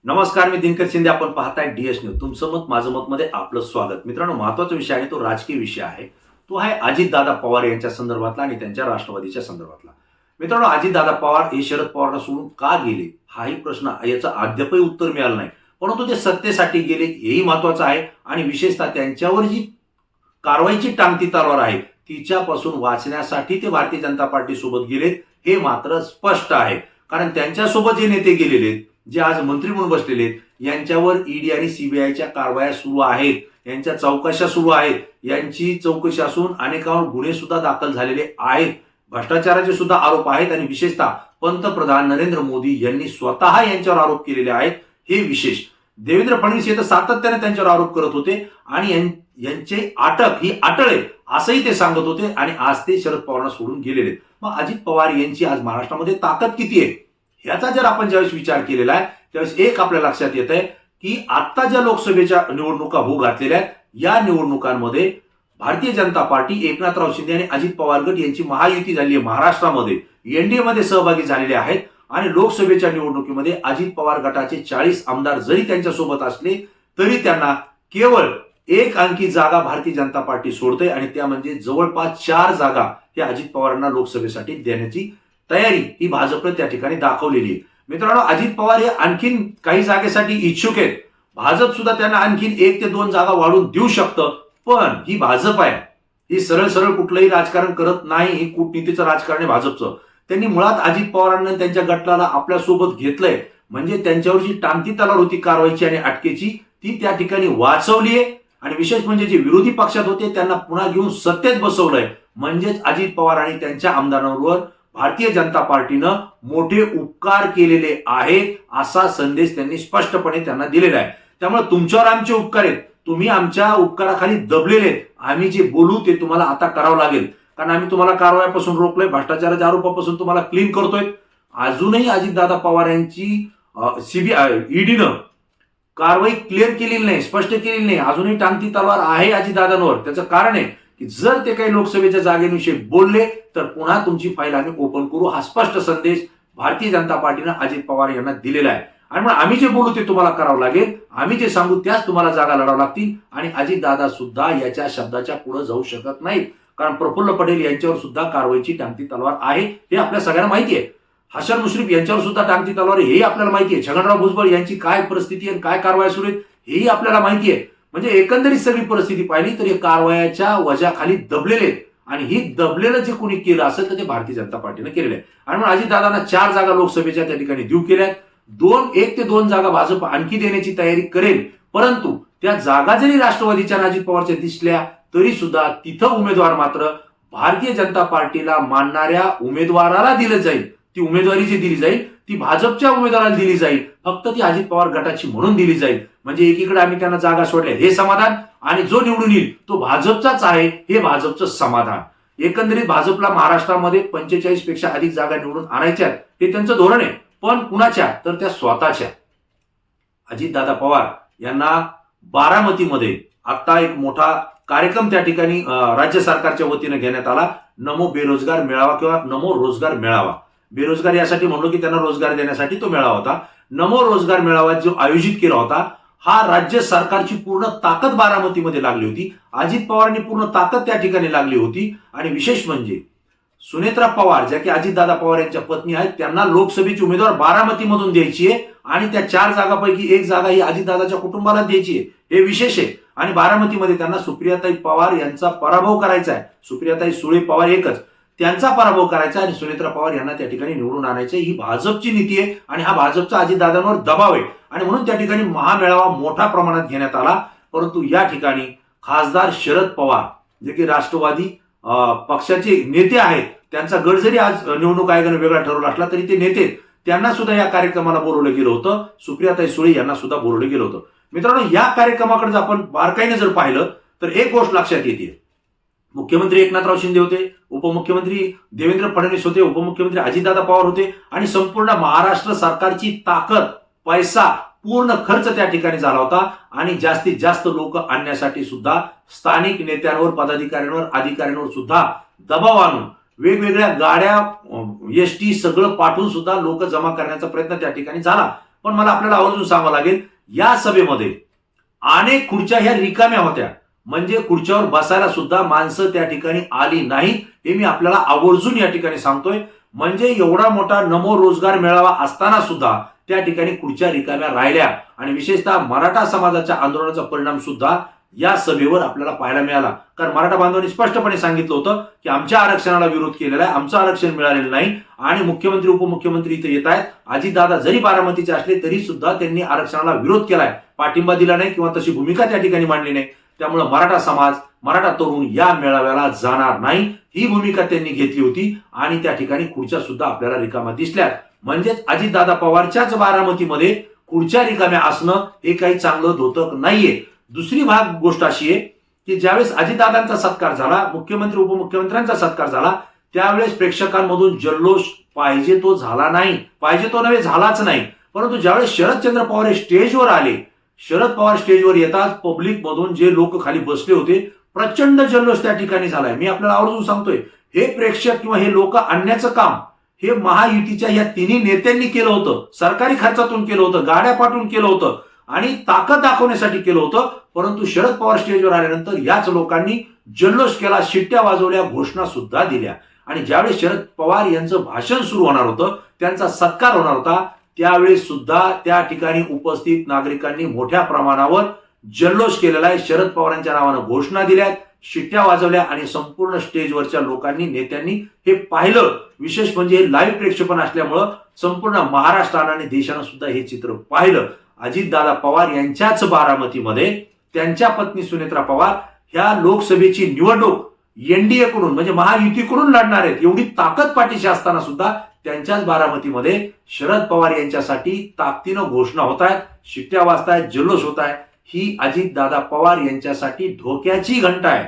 नमस्कार, मी दिनकर शिंदे. आपण पाहताय DS न्यूज. तुमचं मत माझं मत मध्ये आपलं स्वागत. मित्रांनो, महत्वाचा विषय आहे, तो राजकीय विषय आहे. तो आहे अजितदादा पवार यांच्या संदर्भातला आणि त्यांच्या राष्ट्रवादीच्या संदर्भातला. मित्रांनो, अजितदादा पवार हे शरद पवारांना सोडून का गेले, हाही प्रश्न, याचं अद्यापही उत्तर मिळालं नाही. परंतु ते सत्तेसाठी गेले हेही महत्वाचं आहे आणि विशेषतः त्यांच्यावर जी कारवाईची टांगती तलवार आहे तिच्यापासून वाचण्यासाठी ते भारतीय जनता पार्टी सोबत गेले, हे मात्र स्पष्ट आहे. कारण त्यांच्यासोबत जे नेते गेलेले आहेत, जे आज मंत्री म्हणून बसलेले आहेत, यांच्यावर ईडी आणि सीबीआयच्या कारवाया सुरू आहेत, यांच्या चौकशा सुरू आहेत. यांची चौकशी असून अनेकांवर गुन्हे सुद्धा दाखल झालेले आहेत. भ्रष्टाचाराचे सुद्धा आरोप आहेत आणि विशेषतः पंतप्रधान नरेंद्र मोदी यांनी स्वतः यांच्यावर आरोप केलेले आहेत. हे विशेष. देवेंद्र फडणवीस हे तर सातत्याने त्यांच्यावर आरोप करत होते आणि यांचे अटक ही अटळ आहे असंही ते सांगत होते आणि आज ते शरद पवारांना सोडून गेलेले. मग अजित पवार यांची आज महाराष्ट्रामध्ये ताकद किती आहे ह्याचा जर आपण ज्यावेळेस विचार केलेला आहे, त्यावेळेस एक आपल्या लक्षात येत आहे की आता ज्या लोकसभेच्या निवडणुका होऊ घातलेल्या आहेत, या निवडणुकांमध्ये भारतीय जनता पार्टी, एकनाथराव शिंदे आणि अजित पवार गट यांची महायुती झाली आहे. महाराष्ट्रामध्ये एनडीए मध्ये सहभागी झालेले आहेत आणि लोकसभेच्या निवडणुकीमध्ये अजित पवार गटाचे 40 आमदार जरी त्यांच्यासोबत असले तरी त्यांना केवळ एक अंकी जागा भारतीय जनता पार्टी सोडते आणि त्या म्हणजे जवळपास 4 जागा या अजित पवारांना लोकसभेसाठी देण्याची तयारी ही भाजपने त्या ठिकाणी दाखवलेली आहे. मित्रांनो, अजित पवार हे आणखीन काही जागेसाठी इच्छुक आहेत. भाजप सुद्धा त्यांना आणखीन 1 ते 2 जागा वाढवून देऊ शकतं. पण ही भाजप आहे, ही सरळ सरळ कुठलंही राजकारण करत नाही. ही कूटनीतीचं राजकारण आहे भाजपचं. त्यांनी मुळात अजित पवारांना त्यांच्या गटाला आपल्या सोबत घेतलंय, म्हणजे त्यांच्यावर जी टांगती तलवार होती कारवाईची आणि अटकेची, ती त्या ठिकाणी वाचवली आहे. आणि विशेष म्हणजे जे विरोधी पक्षात होते त्यांना पुन्हा घेऊन सत्तेत बसवलंय. म्हणजेच अजित पवार आणि त्यांच्या आमदारांवर भारतीय जनता पार्टीनं मोठे उपकार केलेले आहेत असा संदेश त्यांनी स्पष्टपणे त्यांना दिलेला आहे. त्यामुळे तुमच्यावर आमचे उपकार आहेत, तुम्ही आमच्या उपकाराखाली दबलेले आहेत. आम्ही जे बोलू ते तुम्हाला आता करावं लागेल, कारण आम्ही तुम्हाला कारवायापासून रोखलंय, भ्रष्टाचाराच्या आरोपापासून तुम्हाला क्लीन करतोय. अजूनही अजितदादा पवार यांची सीबीआय, ईडीनं कारवाई क्लिअर केलेली नाही, स्पष्ट केलेली नाही. अजूनही टांगती तलवार आहे अजितदादांवर. त्याचं कारण आहे की जर ते काही लोकसभेच्या जागेविषयी बोलले तर पुन्हा तुमची फाईल आम्ही ओपन करू, हा स्पष्ट संदेश भारतीय जनता पार्टीनं अजित पवार यांना दिलेला आहे. आणि मग आम्ही जे बोलू ते तुम्हाला करावं लागेल, आम्ही जे सांगू त्याच तुम्हाला जागा लढावं लागतील. आणि अजितदादा सुद्धा याच्या शब्दाच्या पुढे जाऊ शकत नाहीत, कारण प्रफुल्ल पटेल यांच्यावर सुद्धा कारवाईची टांगती तलवार आहे, हे आपल्या सगळ्यांना माहिती आहे. हसन मुश्रीफ यांच्यावर सुद्धा टांगती तलवार हेही आपल्याला माहिती आहे. छगनराव भुजबळ यांची काय परिस्थिती आणि काय कारवाया सुरू आहेत हेही आपल्याला माहिती आहे. म्हणजे एकंदरीत सगळी परिस्थिती पाहिली तर हे कारवायाच्या वजाखाली दबलेले आहेत आणि ही दबलेलं जे कोणी केलं असेल तर ते भारतीय जनता पार्टीने केलेलं आहे. आणि मग अजितदादांना 4 जागा लोकसभेच्या त्या ठिकाणी देऊ केल्या. 1 ते 2 जागा भाजप आणखी देण्याची तयारी करेल. परंतु त्या जागा जरी राष्ट्रवादीच्या अजित पवारच्या दिसल्या तरी सुद्धा तिथं उमेदवार मात्र भारतीय जनता पार्टीला मानणाऱ्या उमेदवाराला दिलं जाईल. ती उमेदवारी जी दिली जाईल ती भाजपच्या उमेदवाराला दिली जाईल, फक्त ती अजित पवार गटाची म्हणून दिली जाईल. म्हणजे एकीकडे आम्ही त्यांना जागा सोडल्या हे समाधान, आणि जो निवडून येईल तो भाजपचाच आहे हे भाजपचं समाधान. एकंदरीत भाजपला महाराष्ट्रामध्ये 45 पेक्षा अधिक जागा निवडून आणायच्या, हे त्यांचं धोरण आहे. पण कुणाच्या, तर त्या स्वतःच्या. अजितदादा पवार यांना बारामतीमध्ये आता एक मोठा कार्यक्रम त्या ठिकाणी राज्य सरकारच्या वतीने घेण्यात आला. नमो बेरोजगार मेळावा किंवा नमो रोजगार मेळावा. बेरोजगार यासाठी म्हणलो की त्यांना रोजगार देण्यासाठी तो मेळावा होता. नमो रोजगार मेळावा जो आयोजित केला होता, हा राज्य सरकारची पूर्ण ताकद बारामतीमध्ये लागली होती. अजित पवारांनी पूर्ण ताकद त्या ठिकाणी लागली होती. आणि विशेष म्हणजे सुनेत्रा पवार, ज्या की अजितदादा पवार यांच्या पत्नी आहेत, त्यांना लोकसभेची उमेदवार बारामतीमधून द्यायची आहे आणि त्या 4 जागापैकी 1 जागा ही अजितदादाच्या कुटुंबाला द्यायची आहे, हे विशेष आहे. आणि बारामतीमध्ये त्यांना सुप्रियाताई पवार यांचा पराभव करायचा आहे. सुप्रियाताई सुळे पवार एकच, त्यांचा पराभव करायचा आणि सुनेत्रा पवार यांना त्या ठिकाणी निवडून आणायचे. ही भाजपची नीती आहे आणि हा भाजपचा अजितदादांवर दबाव आहे. आणि म्हणून त्या ठिकाणी महामेळावा मोठ्या प्रमाणात घेण्यात आला. परंतु या ठिकाणी खासदार शरद पवार, जे की राष्ट्रवादी पक्षाचे नेते आहेत, त्यांचा गट जरी आज निवडणूक आयोगाने वेगळा ठरवला असला तरी ते नेते, त्यांना सुद्धा या कार्यक्रमाला बोलवलं गेलं होतं. सुप्रियाताई सुळे यांना सुद्धा बोलवलं गेलं होतं. मित्रांनो, या कार्यक्रमाकडे जर आपण बारकाईने जर पाहिलं तर एक गोष्ट लक्षात येते. मुख्यमंत्री एकनाथराव शिंदे होते, उपमुख्यमंत्री देवेंद्र फडणवीस होते, उपमुख्यमंत्री अजितदादा पवार होते आणि संपूर्ण महाराष्ट्र सरकारची ताकद, पैसा, पूर्ण खर्च त्या ठिकाणी झाला होता. आणि जास्तीत जास्त लोक आणण्यासाठी सुद्धा स्थानिक नेत्यांवर, पदाधिकाऱ्यांवर, अधिकाऱ्यांवर सुद्धा दबाव आणून वेगवेगळ्या गाड्या, एसटी सगळं पाठवून सुद्धा लोक जमा करण्याचा प्रयत्न त्या ठिकाणी झाला. पण मला आपल्याला आवर्जून सांगावं लागेल, या सभेमध्ये अनेक खुर्च्या ह्या रिकाम्या होत्या, म्हणजे खुर्च्यावर बसायला सुद्धा माणसं त्या ठिकाणी आली नाही, हे मी आपल्याला आवर्जून या ठिकाणी सांगतोय. म्हणजे एवढा मोठा नमो रोजगार मेळावा असताना सुद्धा त्या ठिकाणी खुर्च्या रिकाम्या राहिल्या आणि विशेषतः मराठा समाजाच्या आंदोलनाचा परिणाम सुद्धा या सभेवर आपल्याला पाहायला मिळाला. कारण मराठा बांधवांनी स्पष्टपणे सांगितलं होतं की आमच्या आरक्षणाला विरोध केलेला आहे, आमचं आरक्षण मिळालेलं नाही आणि मुख्यमंत्री उपमुख्यमंत्री इथे येत आहेत. अजितदादा जरी बारामतीचे असले तरी सुद्धा त्यांनी आरक्षणाला विरोध केलाय, पाठिंबा दिला नाही किंवा तशी भूमिका त्या ठिकाणी मांडली नाही. त्यामुळे मराठा समाज, मराठा तरुण या मेळाव्याला जाणार नाही ही भूमिका त्यांनी घेतली होती आणि त्या ठिकाणी खुर्च्या सुद्धा आपल्याला रिकाम्या दिसल्या. म्हणजेच अजितदादा पवारच्याच बारामतीमध्ये खुर्च्या रिकाम्या असणं हे काही चांगलं धोतक नाहीये. दुसरी गोष्ट अशी आहे की ज्यावेळेस अजितदादांचा सत्कार झाला, मुख्यमंत्री उपमुख्यमंत्र्यांचा सत्कार झाला, त्यावेळेस प्रेक्षकांमधून जल्लोष पाहिजे तो झाला नाही, पाहिजे तो नव्हे झालाच नाही. परंतु ज्यावेळेस शरदचंद्र पवार हे स्टेजवर आले, शरद पवार स्टेजवर येतात, पब्लिक मधून जे लोक खाली बसले होते प्रचंड जल्लोष त्या ठिकाणी झालाय. मी आपल्याला आवर्जून सांगतोय, हे प्रेक्षक किंवा हे लोक आणण्याचं काम हे महायुतीच्या या तिन्ही नेत्यांनी केलं होतं, सरकारी खर्चातून केलं होतं, गाड्या पाठवून केलं होतं आणि ताकद दाखवण्यासाठी केलं होतं. परंतु शरद पवार स्टेजवर आल्यानंतर याच लोकांनी जल्लोष केला, शिट्ट्या वाजवल्या, घोषणा सुद्धा दिल्या आणि ज्यावेळेस शरद पवार यांचं भाषण सुरू होणार होतं, त्यांचा सत्कार होणार होता, त्यावेळेस सुद्धा त्या ठिकाणी उपस्थित नागरिकांनी मोठ्या प्रमाणावर जल्लोष केलेला आहे. शरद पवारांच्या नावानं घोषणा दिल्या, शिट्ट्या वाजवल्या आणि संपूर्ण स्टेजवरच्या लोकांनी, नेत्यांनी हे पाहिलं. विशेष म्हणजे हे लाईव्ह प्रेक्षेपण असल्यामुळं संपूर्ण महाराष्ट्रानं आणि देशानं सुद्धा हे चित्र पाहिलं. अजितदादा पवार यांच्याच बारामतीमध्ये त्यांच्या पत्नी सुनेत्रा पवार ह्या लोकसभेची निवडणूक एनडीए कडून म्हणजे महायुतीकडून लढणार आहेत, एवढी ताकद पाठीशी असताना सुद्धा त्यांच्याच बारामतीमध्ये शरद पवार यांच्यासाठी ताकदीनं घोषणा होत आहेत, शिट्ट्या वाजतायत, जल्लोष होत आहे. ही अजितदादा पवार यांच्यासाठी धोक्याची घंटा आहे,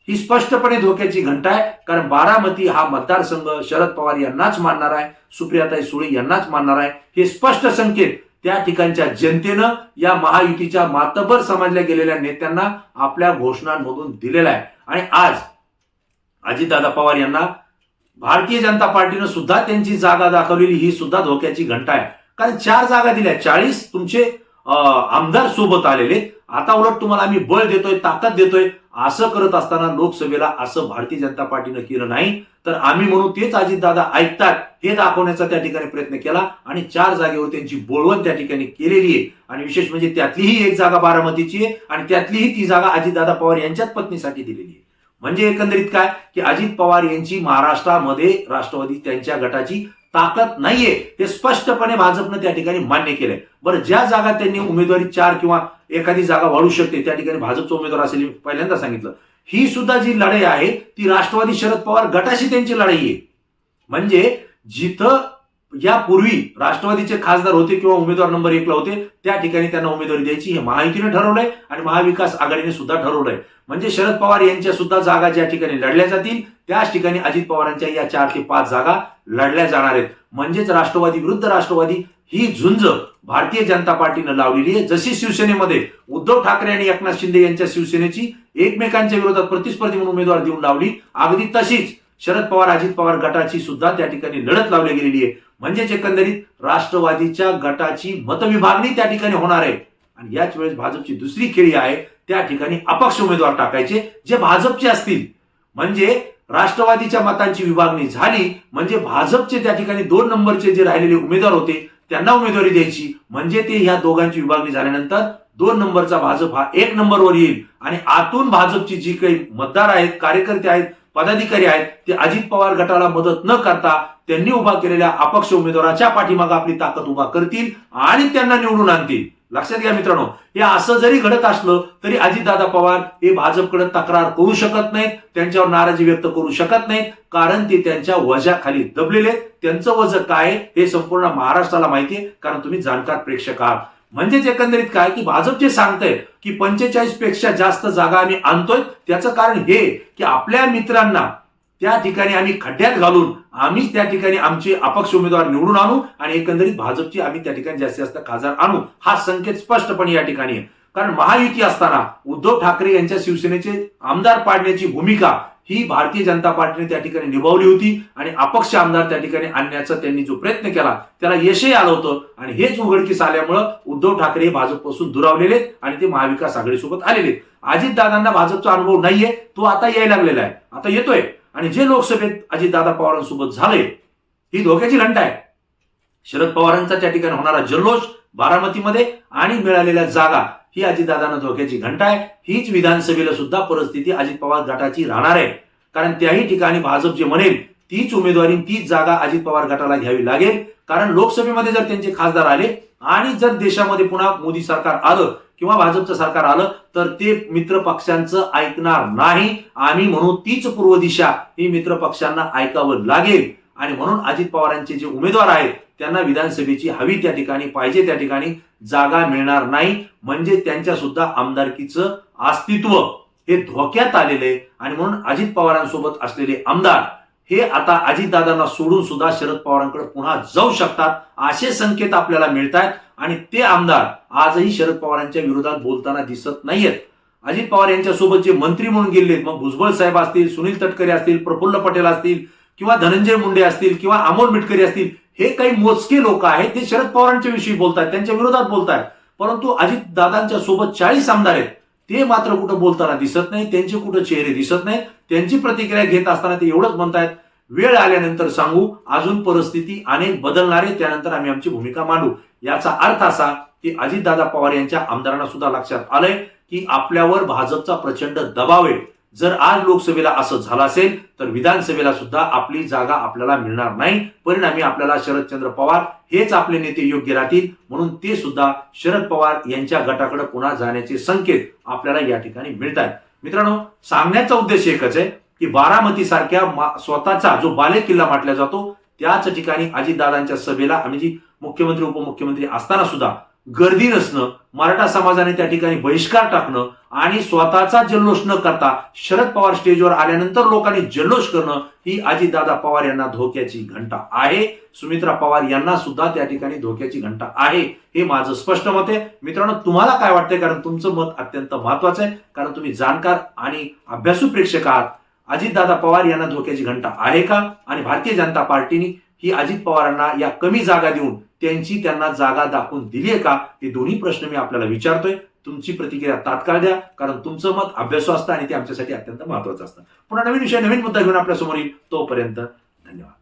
ही स्पष्टपणे धोक्याची घंटा आहे. कारण बारामती हा मतदारसंघ शरद पवार यांनाच मानणार आहे, सुप्रियाताई सुळे यांनाच मानणार आहे. हे स्पष्ट संकेत त्या ठिकाणच्या जनतेनं या महायुतीच्या मातबर समजल्या गेलेल्या नेत्यांना आपल्या घोषणांमधून दिलेला आहे. आणि आज अजितदादा पवार यांना भारतीय जनता पार्टीनं सुद्धा त्यांची जागा दाखवलेली ही सुद्धा धोक्याची घंटा आहे. कारण 4 जागा दिल्या, 40 तुमचे आमदार सोबत आलेले, आता उलट तुम्हाला आम्ही बळ देतोय, ताकद देतोय, असं करत असताना लोकसभेला असं भारतीय जनता पार्टीनं केलं नाही. तर आम्ही म्हणून तेच अजितदादा ऐकतात हे दाखवण्याचा त्या ठिकाणी प्रयत्न केला आणि 4 जागेवर त्यांची बोलवण त्या ठिकाणी केलेली आहे. आणि विशेष म्हणजे त्यातलीही 1 जागा बारामतीची आहे आणि त्यातलीही ती जागा अजितदादा पवार यांच्याच पत्नीसाठी दिलेली आहे. म्हणजे एकंदरीत काय की अजित पवार यांची महाराष्ट्रामध्ये राष्ट्रवादी त्यांच्या गटाची ताकद नाहीये हे स्पष्टपणे भाजपनं त्या ठिकाणी मान्य केलंय. बरं, ज्या जागा त्यांनी उमेदवारी 4 किंवा एखादी जागा वाढू शकते त्या ठिकाणी भाजपचा उमेदवार असेल, पहिल्यांदा सांगितलं, ही सुद्धा जी लढाई आहे ती राष्ट्रवादी शरद पवार गटाशी त्यांची लढाई आहे. म्हणजे जिथं यापूर्वी राष्ट्रवादीचे खासदार होते किंवा उमेदवार नंबर 1 ला होते त्या ठिकाणी त्यांना उमेदवारी द्यायची हे महायुतीने ठरवलंय आणि महाविकास आघाडीने सुद्धा ठरवलंय. म्हणजे शरद पवार यांच्या सुद्धा जागा ज्या ठिकाणी लढल्या जातील त्याच ठिकाणी अजित पवारांच्या या 4 ते 5 जागा लढल्या जाणार आहेत. म्हणजेच राष्ट्रवादी विरुद्ध राष्ट्रवादी ही झुंज भारतीय जनता पार्टीनं लावलेली आहे. जशी शिवसेनेमध्ये उद्धव ठाकरे आणि एकनाथ शिंदे यांच्या शिवसेनेची एकमेकांच्या विरोधात प्रतिस्पर्धी म्हणून उमेदवार देऊन लावली, अगदी तशीच शरद पवार अजित पवार गटाची सुद्धा त्या ठिकाणी लढत लावली गेलेली आहे. म्हणजेच एकंदरीत राष्ट्रवादीच्या गटाची मतविभागणी त्या ठिकाणी होणार आहे. आणि याच वेळेस भाजपची दुसरी खेळी आहे, त्या ठिकाणी अपक्ष उमेदवार टाकायचे जे भाजपचे असतील. म्हणजे राष्ट्रवादीच्या मतांची विभागणी झाली म्हणजे भाजपचे त्या ठिकाणी 2 नंबरचे जे राहिलेले उमेदवार होते त्यांना उमेदवारी द्यायची. म्हणजे ते ह्या दोघांची विभागणी झाल्यानंतर 2 नंबरचा भाजप हा 1 नंबरवर येईल आणि आतून भाजपची जी काही मतदार आहेत, कार्यकर्ते आहेत, पदाधिकारी आहेत ते अजित पवार गटाला मदत न करता त्यांनी उभा केलेल्या अपक्ष उमेदवाराच्या पाठीमागे आपली ताकद उभा करतील आणि त्यांना निवडून आणतील. लक्षात घ्या मित्रांनो, हे असं जरी घडत असलं तरी अजितदादा पवार हे भाजपकडे तक्रार करू शकत नाहीत, त्यांच्यावर नाराजी व्यक्त करू शकत नाहीत, कारण ते त्यांच्या वजाखाली दबलेले आहेत. त्यांचं वजन काय हे संपूर्ण महाराष्ट्राला माहिती आहे, कारण तुम्ही जाणकार प्रेक्षक आहात. म्हणजेच एकंदरीत काय की भाजप जे सांगतंय की 45 पेक्षा जास्त जागा आम्ही आणतोय, त्याचं कारण हे की आपल्या मित्रांना त्या ठिकाणी आम्ही खड्ड्यात घालून आम्हीच त्या ठिकाणी आमचे अपक्ष उमेदवार निवडून आणू आणि एकंदरीत भाजपची आम्ही त्या ठिकाणी जास्तीत जास्त खासदार आणू, हा संकेत स्पष्टपणे या ठिकाणी आहे. कारण महायुती असताना उद्धव ठाकरे यांच्या शिवसेनेचे आमदार पाडण्याची भूमिका ही भारतीय जनता पार्टीने त्या ठिकाणी निभावली होती आणि अपक्ष आमदार त्या ठिकाणी आणण्याचा त्यांनी जो प्रयत्न केला त्याला यशही आलं होतं. आणि हेच उघडकीस आल्यामुळं उद्धव ठाकरे हे भाजपपासून दुरावलेले आणि ते महाविकास आघाडीसोबत आलेले. अजितदादांना भाजपचा अनुभव नाहीये, तो आता यायला लागलेला आहे, आता येतोय. आणि जे लोकसभेत अजितदादा पवारांसोबत झालंय ही धोक्याची घंटा आहे. शरद पवारांचा त्या ठिकाणी होणारा जल्लोष बारामतीमध्ये आणि मिळालेल्या जागा ही अजितदादांना धोक्याची घंटा आहे. हीच विधानसभेला सुद्धा परिस्थिती अजित पवार गटाची राहणार आहे. कारण त्याही ठिकाणी भाजप जे म्हणेल तीच उमेदवारी तीच जागा अजित पवार गटाला घ्यावी लागेल. कारण लोकसभेमध्ये जर त्यांचे खासदार आले आणि जर देशामध्ये पुन्हा मोदी सरकार आलं किंवा भाजपचं सरकार आलं तर ते मित्र पक्षांचं ऐकणार नाही. आम्ही म्हणू तीच पूर्व दिशा ही मित्र पक्षांना ऐकावं लागेल. आणि म्हणून अजित पवारांचे जे उमेदवार आहेत त्यांना विधानसभेची हवी त्या ठिकाणी पाहिजे त्या ठिकाणी जागा मिळणार नाही. म्हणजे त्यांच्या सुद्धा आमदारकीचं अस्तित्व हे धोक्यात आलेले. आणि म्हणून अजित पवारांसोबत असलेले आमदार हे आता अजितदादांना सोडून सुद्धा शरद पवारांकडे पुन्हा जाऊ शकतात असे संकेत आपल्याला मिळत आहेत. आणि ते आमदार आजही शरद पवारांच्या विरोधात बोलताना दिसत नाहीयेत. अजित पवार यांच्यासोबत जे मंत्री म्हणून गेलेत, मग भुजबळ साहेब असतील, सुनील तटकरे असतील, प्रफुल्ल पटेल असतील किंवा धनंजय मुंडे असतील किंवा अमोल मिटकरी असतील, हे काही मोजके लोक आहेत ते शरद पवारांच्या विषयी बोलतायत, त्यांच्या विरोधात बोलतायत. परंतु अजितदादांच्या सोबत 40 आमदार आहेत, ते मात्र कुठं बोलताना दिसत नाही, त्यांचे कुठं चेहरे दिसत नाहीत. त्यांची प्रतिक्रिया घेत असताना ते एवढंच म्हणतायत, वेळ आल्यानंतर सांगू, अजून परिस्थिती अनेक बदलणार आहे, त्यानंतर आम्ही आमची भूमिका मांडू. याचा अर्थ असा की अजितदादा पवार यांच्या आमदारांना सुद्धा लक्षात आलंय की आपल्यावर भाजपचा प्रचंड दबाव आहे. जर आज लोकसभेला असं झालं असेल तर विधानसभेला सुद्धा आपली जागा आपल्याला मिळणार नाही. परिणामी आपल्याला शरदचंद्र पवार हेच आपले नेते योग्य राहतील. म्हणून ते सुद्धा शरद पवार यांच्या गटाकडे पुन्हा जाण्याचे संकेत आपल्याला या ठिकाणी मिळत आहेत. मित्रांनो, सांगण्याचा उद्देश एकच आहे की बारामती सारख्या स्वतःचा जो बालेकिल्ला म्हटला जातो त्याच ठिकाणी अजितदादांच्या सभेला आम्ही जी मुख्यमंत्री उपमुख्यमंत्री असताना सुद्धा गर्दी नसणं, मराठा समाजाने त्या ठिकाणी बहिष्कार टाकणं आणि स्वतःचा जल्लोष न करता शरद पवार स्टेजवर आल्यानंतर लोकांनी जल्लोष करणं ही अजितदादा पवार यांना धोक्याची घंटा आहे. सुमित्रा पवार यांना सुद्धा त्या ठिकाणी धोक्याची घंटा आहे, हे माझं स्पष्ट मत आहे. मित्रांनो, तुम्हाला काय वाटतंय? कारण तुमचं मत अत्यंत महत्वाचं आहे, कारण तुम्ही जाणकार आणि अभ्यासू प्रेक्षक आहात. अजितदादा पवार यांना धोक्याची घंटा आहे का? आणि भारतीय जनता पार्टीने ही अजित पवारांना या कमी जागा देऊन त्यांना जागा दाखवून दिली आहे का? हे दोन्ही प्रश्न मी आपल्याला विचारतोय. तुमची प्रतिक्रिया तात्काळ द्या, कारण तुमचं मत अभ्यासू असतं आणि ते आमच्यासाठी अत्यंत महत्वाचं असतं. पुन्हा नवीन विषय नवीन मुद्दा घेऊन आपल्या समोर येईल. तोपर्यंत धन्यवाद.